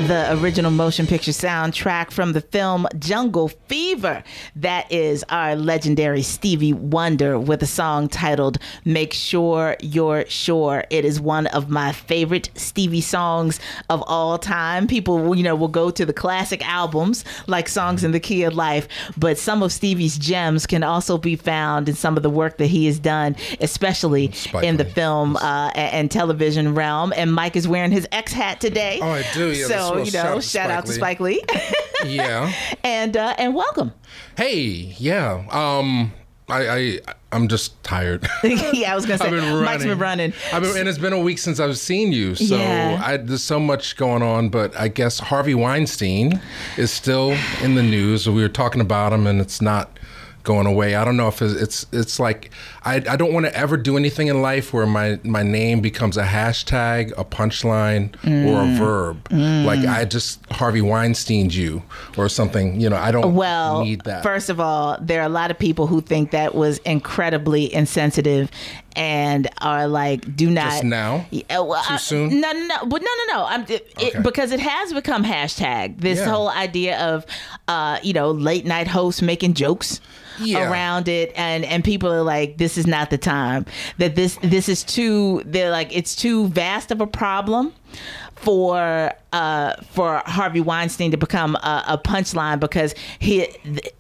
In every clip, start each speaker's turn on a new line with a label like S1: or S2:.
S1: the original motion picture soundtrack from the film Jungle Fever. That is our legendary Stevie Wonder with a song titled Make Sure You're Sure. It is one of my favorite Stevie songs of all time. People, you know, will go to the classic albums like Songs in the Key of Life, but some of Stevie's gems can also be found in some of the work that he has done, especially in the film and television realm. And Mike is wearing his X hat today.
S2: Oh, I do. Yeah,
S1: so, you know, shout out to Spike Lee.
S2: Yeah.
S1: And welcome.
S2: Hey, yeah. I'm just tired.
S1: Yeah, I was gonna say Mike's been running.
S2: And it's been a week since I've seen you, so there's so much going on. But I guess Harvey Weinstein is still in the news. We were talking about him, and it's not going away. I don't know if it's like I don't want to ever do anything in life where my name becomes a hashtag, a punchline, or a verb. Like I just Harvey Weinsteined you or something. You know, I don't need that.
S1: First of all, there are a lot of people who think that was incredibly insensitive and are like, do not.
S2: Just now? Too soon?
S1: No. Because it has become hashtag. This whole idea of, late night hosts making jokes around it, and people are like, this is not the time. That this is too. They're like, it's too vast of a problem for Harvey Weinstein to become a punchline, because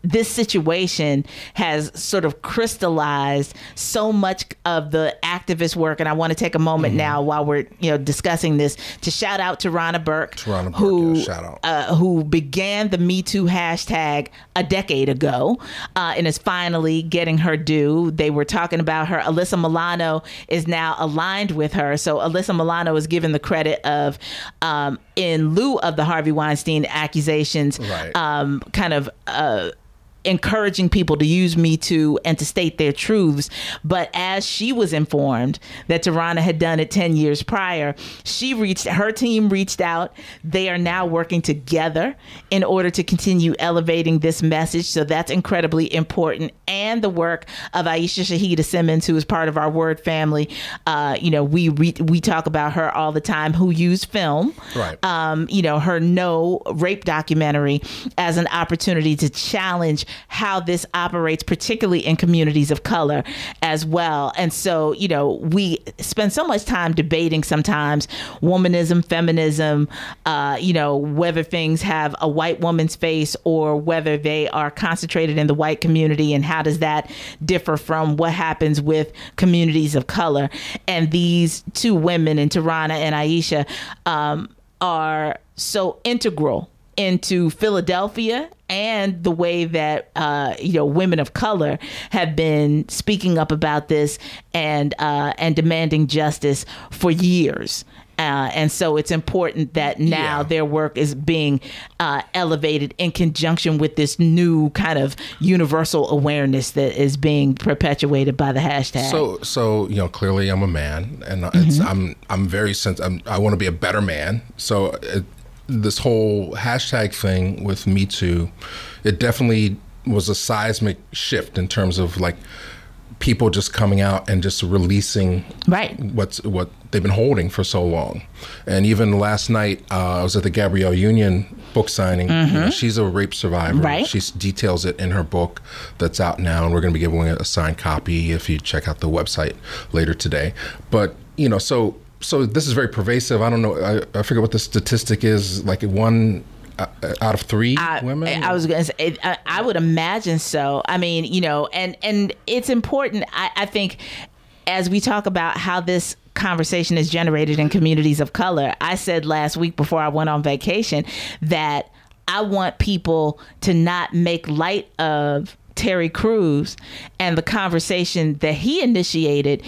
S1: this situation has sort of crystallized so much of the activist work. And I want to take a moment now while we're discussing this to shout out to Ronna Burke, who began the Me Too hashtag a decade ago and is finally getting her due. They were talking about her. Alyssa Milano is now aligned with her. So Alyssa Milano is given the credit of in lieu of the Harvey Weinstein accusations, encouraging people to use Me Too and to state their truths. But as she was informed that Tarana had done it 10 years prior, her team reached out. They are now working together in order to continue elevating this message. So that's incredibly important. And the work of Aisha Shahida Simmons, who is part of our Word family. We talk about her all the time, who used film, her No Rape documentary as an opportunity to challenge how this operates, particularly in communities of color as well. And so, we spend so much time debating sometimes womanism, feminism, whether things have a white woman's face or whether they are concentrated in the white community, and how does that differ from what happens with communities of color. And these two women, in Tarana and Aisha, are so integral into Philadelphia and the way that women of color have been speaking up about this and demanding justice for years. And so it's important that now their work is being elevated in conjunction with this new kind of universal awareness that is being perpetuated by the hashtag.
S2: So clearly I'm a man, and I'm very sensitive. I want to be a better man. So this whole hashtag thing with Me Too, it definitely was a seismic shift in terms of like people just coming out and just releasing what they've been holding for so long. And even last night, I was at the Gabrielle Union book signing. She's a rape survivor. She details it in her book that's out now, and we're going to be giving a signed copy if you check out the website later today. But so this is very pervasive. I don't know. I forget what the statistic is. Like 1 out of 3 women.
S1: I was going to say, I would imagine so. I mean, and it's important. I think as we talk about how this conversation is generated in communities of color, I said last week before I went on vacation that I want people to not make light of Terry Crews and the conversation that he initiated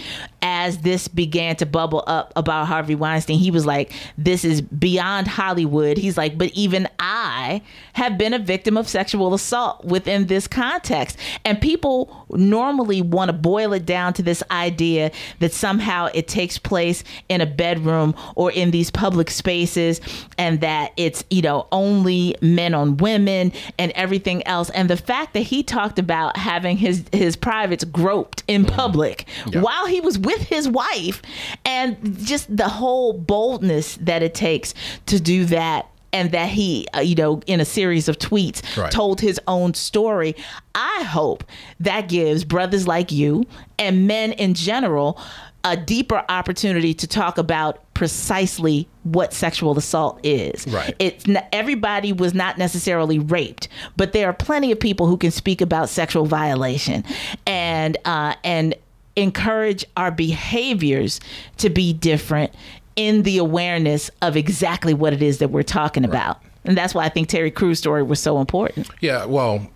S1: as this began to bubble up about Harvey Weinstein. He was like, this is beyond Hollywood. He's like, but even I have been a victim of sexual assault within this context. And people normally want to boil it down to this idea that somehow it takes place in a bedroom or in these public spaces, and that it's, only men on women and everything else. And the fact that he talked about having his privates groped in public while he was with his wife, and just the whole boldness that it takes to do that and that he, in a series of tweets, told his own story. I hope that gives brothers like you and men in general a deeper opportunity to talk about precisely what sexual assault is.
S2: Right.
S1: Everybody was not necessarily raped, but there are plenty of people who can speak about sexual violation and encourage our behaviors to be different in the awareness of exactly what it is that we're talking about. And that's why I think Terry Crew's story was so important.
S2: Yeah, well,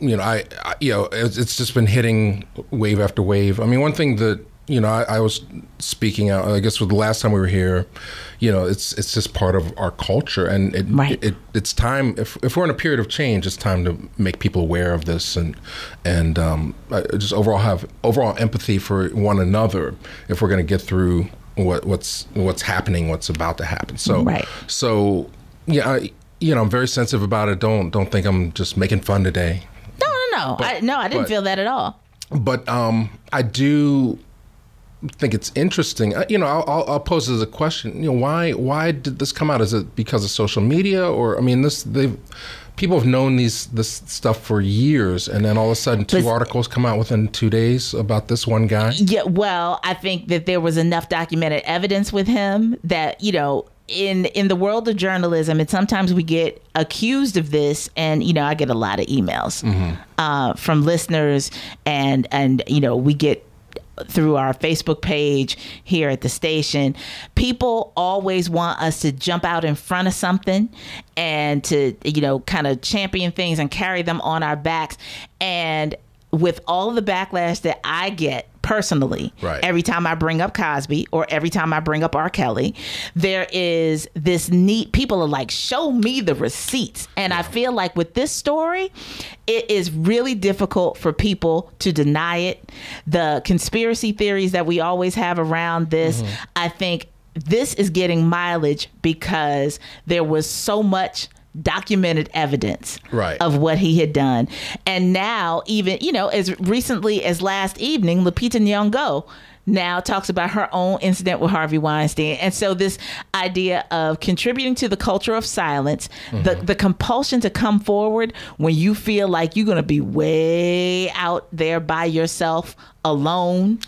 S2: it's just been hitting wave after wave. I mean, one thing that, I was speaking out, I guess, with the last time we were here, it's just part of our culture. And it's time, if we're in a period of change, it's time to make people aware of this and just overall have overall empathy for one another if we're going to get through what's happening, what's about to happen. So, I'm very sensitive about it. Don't think I'm just making fun today.
S1: No. I didn't feel that at all.
S2: But I do think it's interesting. I'll pose it as a question. Why did this come out? Is it because of social media, or people have known this stuff for years, and then all of a sudden two articles come out within 2 days about this one guy? Yeah,
S1: well, I think that there was enough documented evidence with him that, in the world of journalism, and sometimes we get accused of this, and I get a lot of emails from listeners, and we get through our Facebook page here at the station. People always want us to jump out in front of something and to kind of champion things and carry them on our backs. And with all of the backlash that I get personally, every time I bring up Cosby or every time I bring up R. Kelly, there is this people are like, show me the receipts. And I feel like with this story, it is really difficult for people to deny it. The conspiracy theories that we always have around this, I think this is getting mileage because there was so much documented evidence of what he had done. And now, even, as recently as last evening, Lupita Nyong'o now talks about her own incident with Harvey Weinstein. And so this idea of contributing to the culture of silence, the compulsion to come forward when you feel like you're going to be way out there by yourself, alone,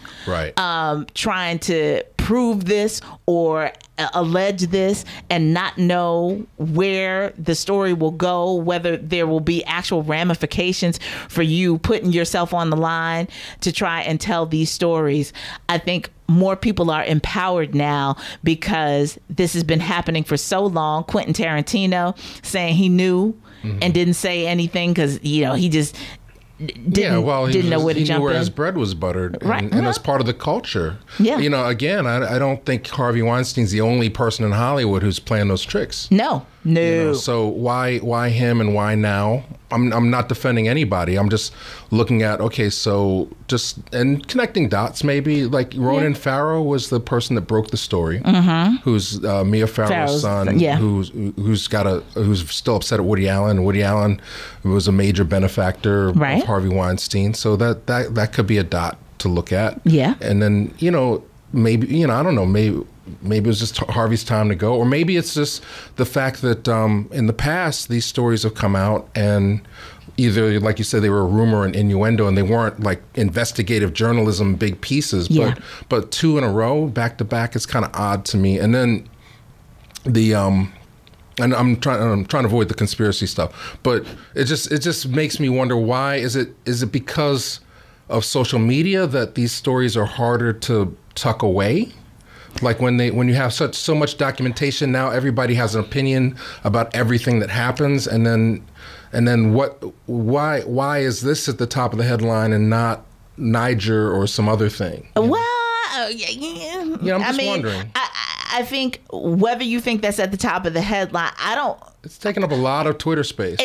S1: trying to prove this or allege this and not know where the story will go, whether there will be actual ramifications for you putting yourself on the line to try and tell these stories. I think more people are empowered now because this has been happening for so long. Quentin Tarantino saying he knew and didn't say anything because, he just didn't know where to jump in. He knew where
S2: his bread was buttered, and it's part of the culture.
S1: Yeah.
S2: Again, I don't think Harvey Weinstein's the only person in Hollywood who's playing those tricks.
S1: No.
S2: So why him and why now? I'm not defending anybody. I'm just looking at, and connecting dots maybe. Like Ronan Farrow was the person that broke the story, who's Mia Farrow's son, who's still upset at Woody Allen. Woody Allen was a major benefactor of Harvey Weinstein. So that could be a dot to look at.
S1: Yeah.
S2: And then, maybe, I don't know, maybe it was just Harvey's time to go, or maybe it's just the fact that in the past these stories have come out and either, like you said, they were a rumor and innuendo, and they weren't like investigative journalism big pieces. But two in a row, back to back, is kind of odd to me. And then and I'm trying to avoid the conspiracy stuff, but it just makes me wonder, why is it because of social media that these stories are harder to tuck away? Like when you have so much documentation, now everybody has an opinion about everything that happens, and then why is this at the top of the headline and not Niger or some other thing?
S1: Well,
S2: I'm just wondering.
S1: I think whether you think that's at the top of the headline,
S2: It's taking up a lot of Twitter space.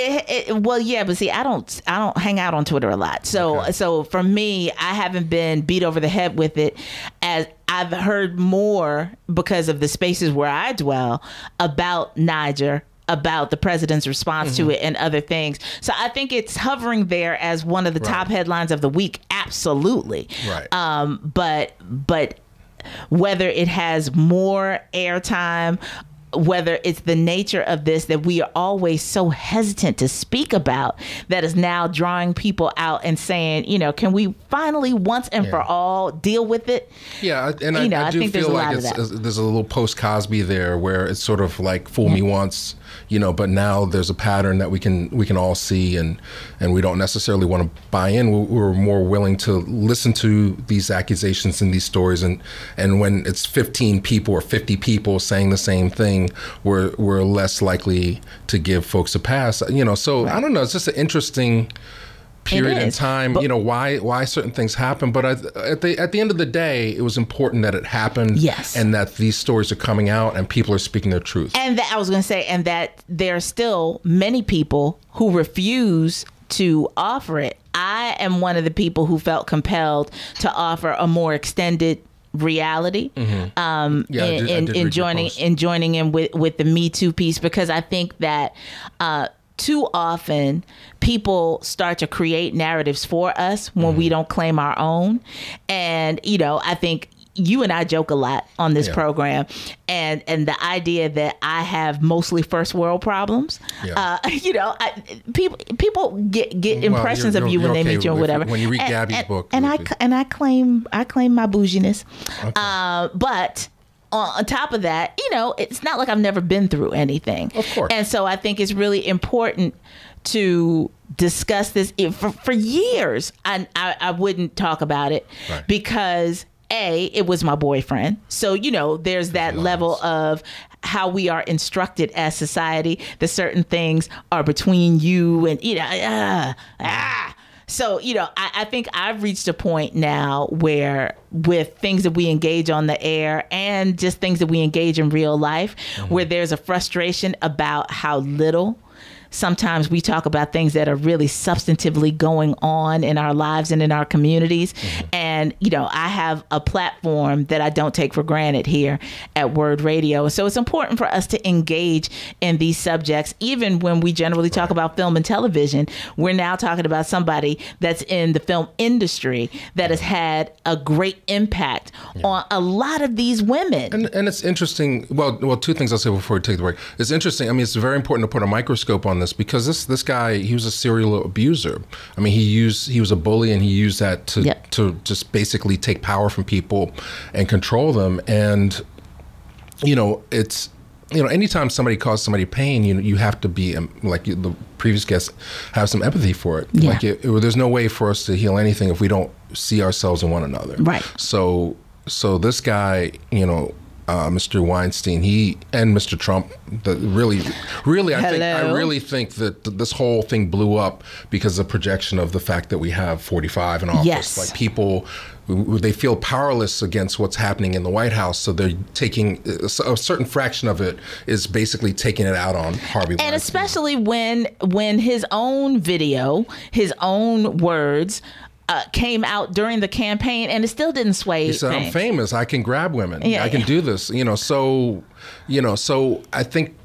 S1: But see, I don't hang out on Twitter a lot. So for me, I haven't been beat over the head with it, as I've heard more because of the spaces where I dwell about Niger, about the president's response to it and other things. So I think it's hovering there as one of the top headlines of the week. Absolutely. But whether it has more airtime whether it's the nature of this that we are always so hesitant to speak about that is now drawing people out and saying, can we finally once and for all deal with it?
S2: Yeah, and I do feel like there's a little post-Cosby there where it's sort of like fool me once, but now there's a pattern that we can all see, and we don't necessarily want to buy in. We're more willing to listen to these accusations and these stories, and when it's 15 people or 50 people saying the same thing, we're less likely to give folks a pass. So right. I don't know. It's just an interesting period in time. But, why certain things happen. But at the end of the day, it was important that it happened.
S1: Yes.
S2: And that these stories are coming out and people are speaking their truth.
S1: And that I was going to say, and that there are still many people who refuse to offer it. I am one of the people who felt compelled to offer a more extended reality in joining in with the Me Too piece, because I think that too often people start to create narratives for us when we don't claim our own. And I think you and I joke a lot on this program, and the idea that I have mostly first world problems. People get impressions of you when they meet you or whatever.
S2: When you read Gabby's book,
S1: and I claim my bouginess, but on top of that, it's not like I've never been through anything.
S2: Of course.
S1: And so I think it's really important to discuss this. For years, I wouldn't talk about it because it was my boyfriend. So, there's that level of how we are instructed as society that certain things are between you and, So, I think I've reached a point now where with things that we engage on the air and just things that we engage in real life, where there's a frustration about how little sometimes we talk about things that are really substantively going on in our lives and in our communities. And, I have a platform that I don't take for granted here at Word Radio. So it's important for us to engage in these subjects. Even when we generally talk about film and television, we're now talking about somebody that's in the film industry that has had a great impact on a lot of these women. And
S2: it's interesting. Well, two things I'll say before we take the break. It's interesting. I mean, it's very important to put a microscope on this, because this guy, he was a serial abuser. I mean, he was a bully, and he used that to just basically take power from people and control them. And it's anytime somebody causes somebody pain, you have to be, like the previous guest, have some empathy for it. Like there's no way for us to heal anything if we don't see ourselves in one another.
S1: Right.
S2: So this guy, Mr. Weinstein, he and Mr. Trump, I really think that this whole thing blew up because of the projection of the fact that we have 45 in office.
S1: Yes.
S2: Like people, they feel powerless against what's happening in the White House, so they're taking a certain fraction of it is basically taking it out on Harvey Weinstein.
S1: And especially when his own video, his own words came out during the campaign, and it still didn't sway.
S2: He said, "I'm famous. I can grab women. I can do this." So I think,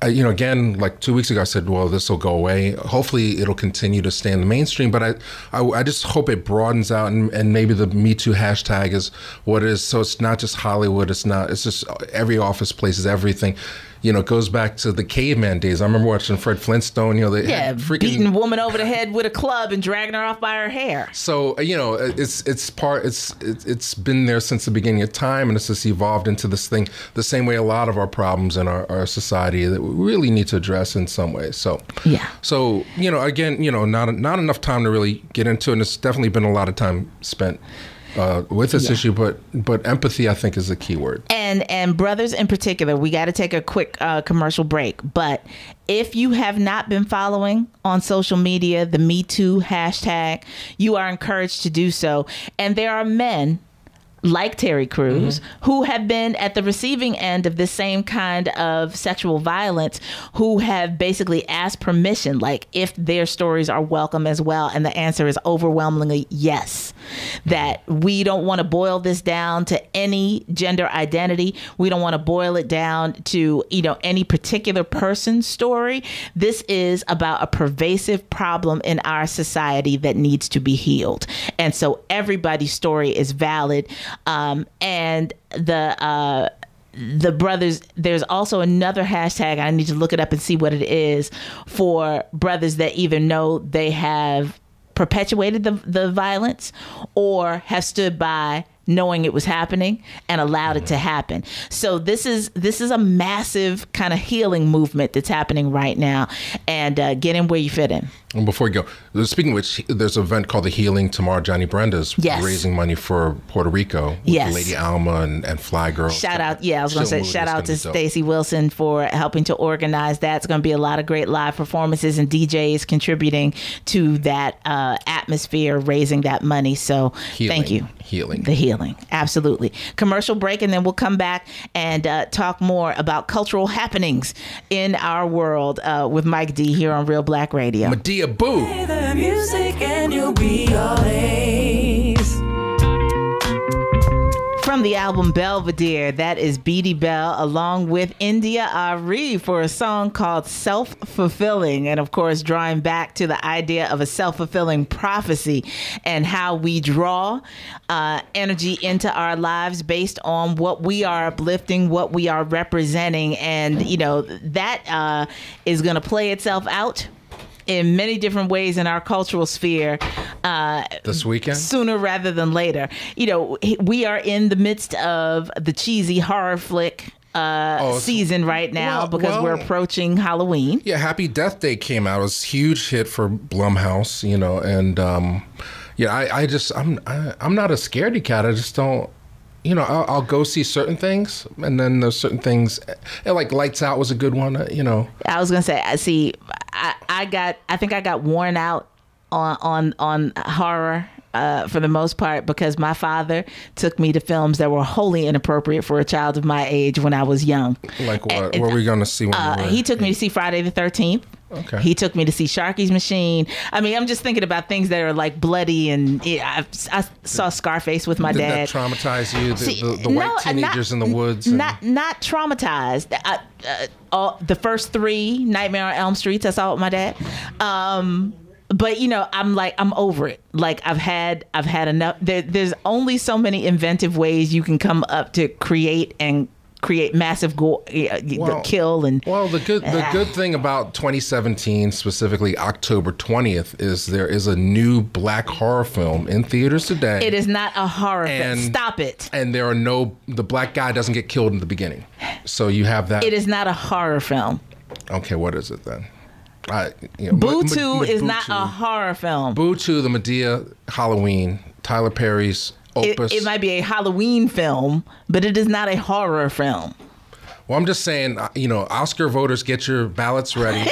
S2: again, like 2 weeks ago, I said, well, this will go away. Hopefully it'll continue to stay in the mainstream, but I just hope it broadens out, and maybe the Me Too hashtag is what it is. So it's not just Hollywood. It's just every office places, everything. It goes back to the caveman days. I remember watching Fred Flintstone. They had
S1: beating a woman over the head with a club and dragging her off by her hair.
S2: So it's been there since the beginning of time, and it's just evolved into this thing the same way a lot of our problems in our society that we really need to address in some ways. So again, not enough time to really get into it, and it's definitely been a lot of time spent with this issue, but empathy, I think, is the key word.
S1: And brothers in particular, we got to take a quick commercial break. But if you have not been following on social media the Me Too hashtag, you are encouraged to do so. And there are men like Terry Crews, who have been at the receiving end of this same kind of sexual violence, who have basically asked permission, like if their stories are welcome as well. And the answer is overwhelmingly yes. That we don't want to boil this down to any gender identity. We don't want to boil it down to, any particular person's story. This is about a pervasive problem in our society that needs to be healed. And so everybody's story is valid. And the brothers, there's also another hashtag, I need to look it up and see what it is, for brothers that either know they have perpetuated the violence or have stood by knowing it was happening and allowed it to happen. So this is a massive kind of healing movement that's happening right now, and get in where you fit in.
S2: And before we go, speaking of which, there's an event called The Healing tomorrow. Johnny Brenda's raising money for Puerto Rico with Lady Alma and Fly Girl.
S1: Shout out, I was going to say, shout out to Stacey Wilson for helping to organize that. It's going to be a lot of great live performances and DJs contributing to that atmosphere, raising that money. So thank you. The healing. Absolutely. Commercial break, and then we'll come back and talk more about cultural happenings in our world with Mike D here on Reelblack Radio.
S2: Madea, boo.
S3: Play the music and you'll be all A's.
S1: From the album Belvedere, that is Beatty Bell along with India Ari for a song called Self-Fulfilling. And of course, drawing back to the idea of a self-fulfilling prophecy and how we draw energy into our lives based on what we are uplifting, what we are representing. And, you know, that is going to play itself out in many different ways in our cultural sphere
S2: this weekend,
S1: sooner rather than later. You know, we are in the midst of the cheesy horror flick season right now because we're approaching Halloween.
S2: Yeah, Happy Death Day came out. It was a huge hit for Blumhouse, you know, and I'm not a scaredy cat. I just don't. You know, I'll go see certain things, and then there's certain things, like Lights Out was a good one. You know,
S1: I was gonna say, I think I got worn out on horror for the most part because my father took me to films that were wholly inappropriate for a child of my age when I was young.
S2: Like what? What were we gonna see?
S1: He took me to see Friday the 13th.
S2: Okay.
S1: He took me to see Sharky's Machine. I mean, I'm just thinking about things that are like bloody, and I saw Scarface with my dad.
S2: Did that traumatize you? The white teenagers in the woods?
S1: Not traumatized. The first 3 Nightmare on Elm Streets I saw with my dad. But you know, I'm over it. Like I've had enough. There's only so many inventive ways you can come up to create massive kill and
S2: the good thing about 2017, specifically October 20th, is there is a new black horror film in theaters today.
S1: It is not a horror film. Stop it.
S2: And the black guy doesn't get killed in the beginning, so you have that.
S1: It is not a horror film.
S2: Okay, what is it then?
S1: Boo 2 is not a horror film.
S2: Boo 2, the Madea Halloween, Tyler Perry's opus.
S1: It might be a Halloween film, but it is not a horror film.
S2: Well, I'm just saying, you know, Oscar voters, get your ballots ready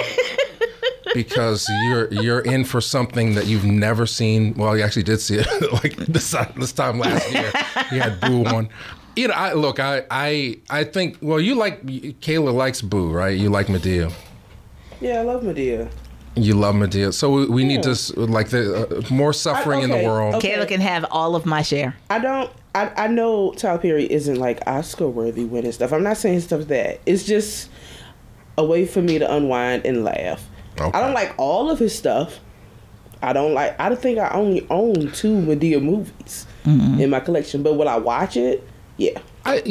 S2: because you're in for something that you've never seen. Well, you actually did see it like this time last year. You had Boo on. You know, I think. Well, Kayla likes Boo, right? You like Madea.
S4: Yeah, I love Madea.
S2: You love Madea. So we need to, like, the more suffering in the world.
S1: Okay. Kayla can have all of my share.
S4: I know Tyler Perry isn't like Oscar-worthy winning stuff. I'm not saying stuff that. It's just a way for me to unwind and laugh. Okay. I don't like all of his stuff. I think I only own 2 Madea movies in my collection. But will I watch it? Yeah.
S2: I'm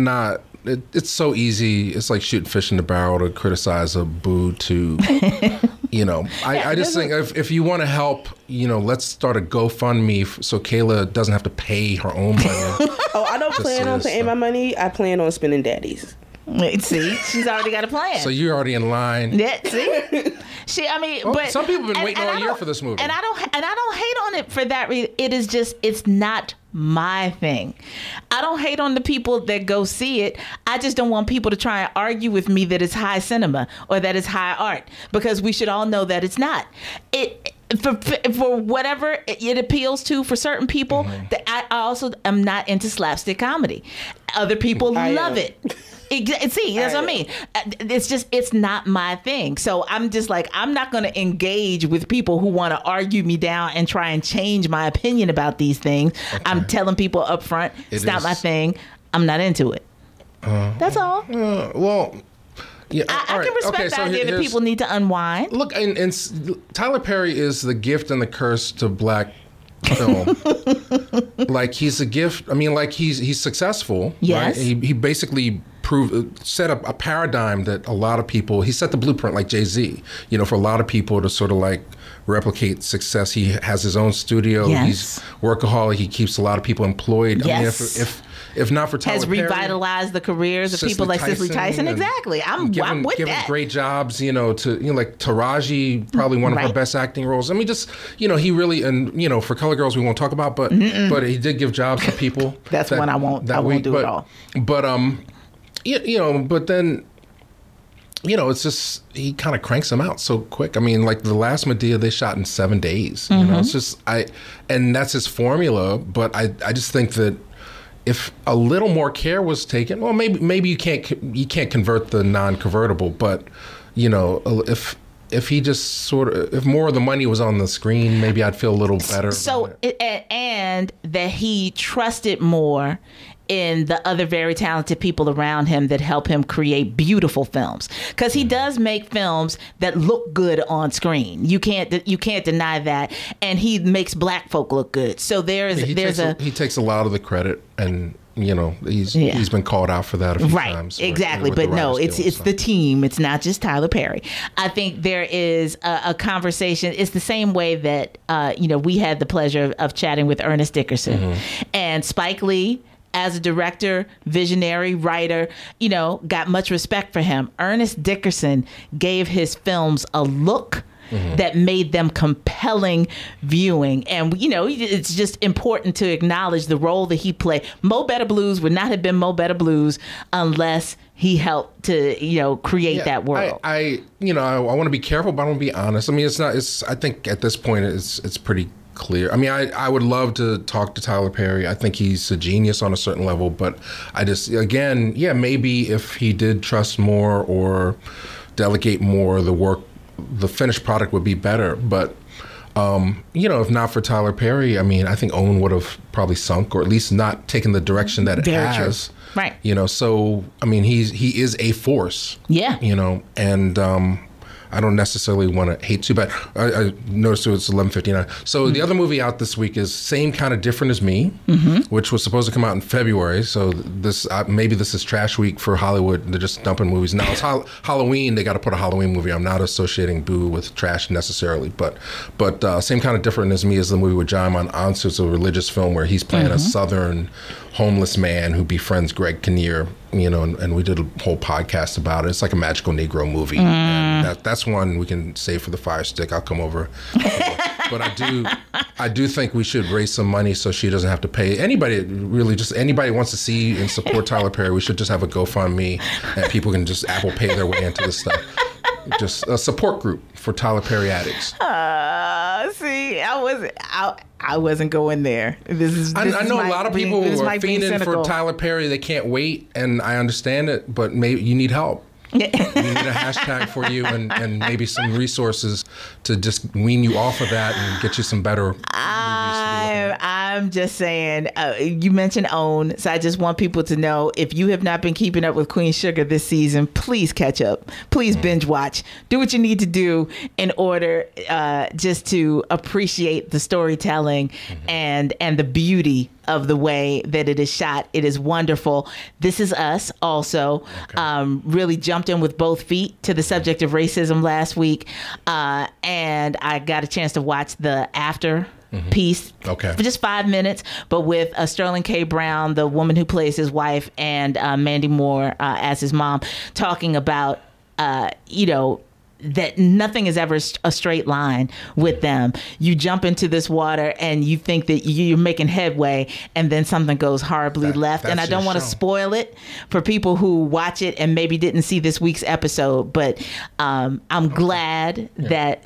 S2: not. It's so easy. It's like shooting fish in the barrel to criticize a Boo to, you know. I just think if you want to help, you know, let's start a GoFundMe so Kayla doesn't have to pay her own money.
S4: I don't plan on paying my money. I plan on spending Daddy's.
S1: See, she's already got a plan.
S2: So you're already in line.
S1: Yeah, see. But
S2: some people have been waiting all year for this movie,
S1: and I don't hate on it for that reason. It is just, it's not my thing. I don't hate on the people that go see it. I just don't want people to try and argue with me that it's high cinema or that it's high art, because we should all know that it's not. For whatever it appeals to for certain people, that I also am not into slapstick comedy. Other people love it. See, that's what I mean. It's just, it's not my thing. So I'm just like, I'm not going to engage with people who want to argue me down and try and change my opinion about these things. Okay. I'm telling people up front, it's not my thing. I'm not into it. That's all.
S2: Well, yeah,
S1: I can respect the idea that people need to unwind.
S2: Look, and Tyler Perry is the gift and the curse to black film. Like he's a gift. I mean, like he's successful.
S1: Yes.
S2: Right? He basically set up a paradigm that a lot of people. He set the blueprint, like Jay-Z. You know, for a lot of people to sort of like replicate success. He has his own studio.
S1: Yes.
S2: He's workaholic. He keeps a lot of people employed.
S1: Yes.
S2: I mean, if not for Tyler
S1: has
S2: Perry,
S1: revitalized the careers of people like Cicely Tyson. Exactly. I'm with
S2: given
S1: that.
S2: great jobs, you know, to like Taraji, probably one of her best acting roles. I mean, just, you know, he really, and you know, for Color Girls we won't talk about, but he did give jobs to people.
S1: That's one I won't do at all.
S2: But you know, but then, you know, it's just he kind of cranks them out so quick. I mean, like the last Madea they shot in 7 days. You know, it's just and that's his formula. But I just think that if a little more care was taken, well, maybe you can't convert the non-convertible, but you know, if he just sort of, if more of the money was on the screen, maybe I'd feel a little better.
S1: So and that he trusted more in the other very talented people around him that help him create beautiful films, because he does make films that look good on screen. You can't deny that, and he makes black folk look good. So he takes a lot of the credit, and you know he's been called out for that a few times. Exactly, but no, it's the team. It's not just Tyler Perry. I think there is a conversation. It's the same way that you know, we had the pleasure of chatting with Ernest Dickerson and Spike Lee. As a director, visionary, writer, you know, got much respect for him. Ernest Dickerson gave his films a look that made them compelling viewing. And, you know, it's just important to acknowledge the role that he played. Mo Better Blues would not have been Mo Better Blues unless he helped to, you know, create that world.
S2: I want to be careful, but I want to be honest. I mean, I think at this point it's pretty clear. I mean, I would love to talk to Tyler Perry. I think he's a genius on a certain level, but I just, again, maybe if he did trust more or delegate more, the finished product would be better. But, you know, if not for Tyler Perry, I mean, I think Owen would have probably sunk, or at least not taken the direction that it has. True.
S1: Right.
S2: You know, so, I mean, he is a force. Yeah. You know, and, I don't necessarily want to hate too bad. I noticed it was 11:59. So the other movie out this week is Same Kind of Different as Me, which was supposed to come out in February. So this maybe this is trash week for Hollywood. They're just dumping movies. Now it's Halloween. They got to put a Halloween movie. I'm not associating Boo with trash necessarily, but Same Kind of Different as Me is the movie with Jaimin Ansu. It's a religious film where he's playing a Southern homeless man who befriends Greg Kinnear. You know, and we did a whole podcast about it. It's like a magical Negro movie. And that's one we can save for the Fire Stick. I'll come over. But I do think we should raise some money so she doesn't have to pay. Anybody wants to see and support Tyler Perry, we should just have a GoFundMe and people can just Apple Pay their way into this stuff. Just a support group for Tyler Perry addicts.
S1: See, I wasn't going there.
S2: I know a lot of people who are fiending for Tyler Perry. They can't wait, and I understand it, but maybe you need help. We need a hashtag for you and maybe some resources to just wean you off of that and get you some better movies.
S1: I'm just saying, you mentioned OWN, so I just want people to know, if you have not been keeping up with Queen Sugar this season, please catch up. Please binge watch. Do what you need to do in order just to appreciate the storytelling and the beauty of the way that it is shot. It is wonderful. This Is Us also really jumped in with both feet to the subject of racism last week. And I got a chance to watch the after piece for just 5 minutes, but with Sterling K. Brown, the woman who plays his wife, and Mandy Moore as his mom, talking about, you know, that nothing is ever a straight line with them. You jump into this water and you think that you're making headway, and then something goes horribly left. And I don't want to spoil it for people who watch it and maybe didn't see this week's episode, but I'm glad that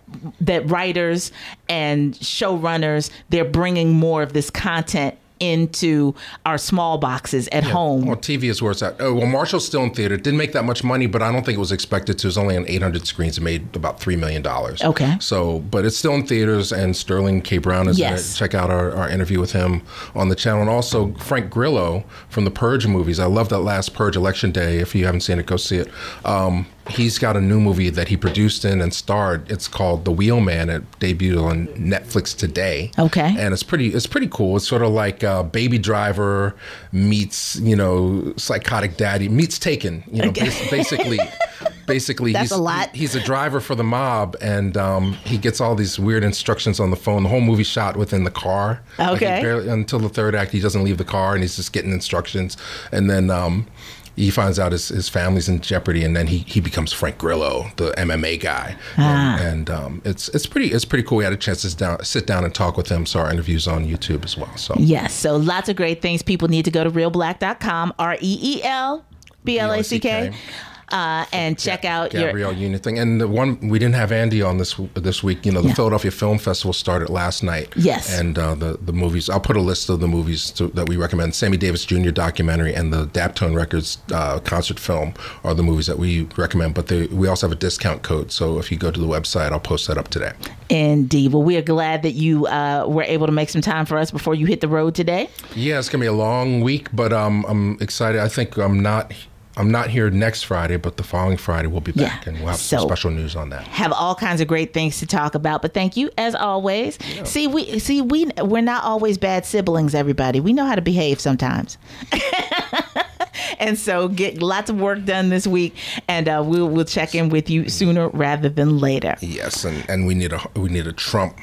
S1: writers and showrunners, they're bringing more of this content into our small boxes at home.
S2: Well, TV is where it's at. Well, Marshall's still in theater. It didn't make that much money, but I don't think it was expected to. It was only on 800 screens. It made about $3 million. Okay. So, but it's still in theaters, and Sterling K. Brown is in it. Check out our interview with him on the channel. And also Frank Grillo from the Purge movies. I love that last Purge election day. If you haven't seen it, go see it. he's got a new movie that he produced in and starred. It's called The Wheelman. It debuted on Netflix today.
S1: Okay.
S2: And it's pretty cool. It's sort of like Baby Driver meets, you know, Psychotic Daddy meets Taken. You know, basically
S1: That's a lot.
S2: He's a driver for the mob, and he gets all these weird instructions on the phone. The whole movie shot within the car.
S1: Okay.
S2: Like until the third act, he doesn't leave the car, and he's just getting instructions. And then he finds out his family's in jeopardy, and then he becomes Frank Grillo, the MMA guy. And it's pretty cool. We had a chance to sit down and talk with him. So our interview's on YouTube as well. So
S1: yes, so lots of great things. People need to go to reelblack.com, ReelBlack. And check out
S2: Gabrielle Union thing. And the one we didn't have Andy on this week. You know, the Philadelphia Film Festival started last night.
S1: Yes.
S2: And the movies. I'll put a list of the movies that we recommend. Sammy Davis Jr. documentary and the Daptone Records concert film are the movies that we recommend. But we also have a discount code. So if you go to the website, I'll post that up today. Indeed.
S1: Well, we are glad that you were able to make some time for us before you hit the road today.
S2: Yeah, it's gonna be a long week, but I'm excited. I think I'm not here next Friday, but the following Friday we'll be back, and we'll have some special news on that. Have all kinds of great things to talk about, but thank you as always. Yeah. We're not always bad siblings, everybody. We know how to behave sometimes. And so get lots of work done this week, and we'll check in with you sooner rather than later. Yes, and we need a Trump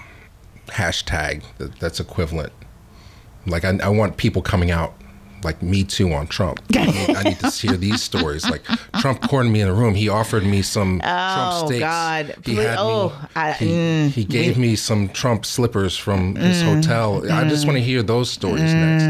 S2: hashtag that's equivalent. Like I want people coming out like Me Too on Trump. I need to hear these stories. Like Trump cornered me in a room. He offered me some Trump steaks. God. He gave me some Trump slippers from his hotel. I just want to hear those stories next.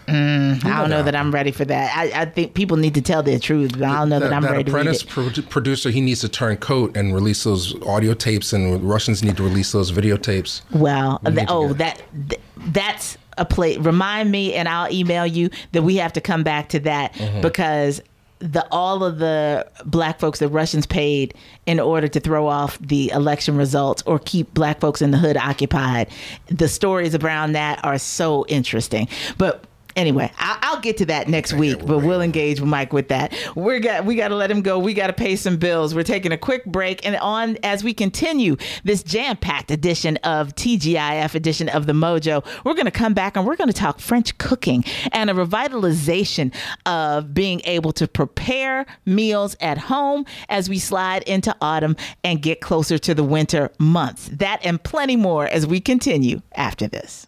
S2: I don't know that I'm ready for that. I think people need to tell their truth, but I don't know that I'm ready to read it. That Apprentice producer, he needs to turn coat and release those audio tapes, and Russians need to release those videotapes. Well, that's a play. Remind me, and I'll email you that we have to come back to that because all of the black folks that Russians paid in order to throw off the election results or keep black folks in the hood occupied, the stories around that are so interesting. But anyway, I'll get to that next week, but we'll engage Mike with that. We got to let him go. We got to pay some bills. We're taking a quick break, and as we continue this jam-packed edition of TGIF edition of The Mojo, we're going to come back and we're going to talk French cooking and a revitalization of being able to prepare meals at home as we slide into autumn and get closer to the winter months. That and plenty more as we continue after this.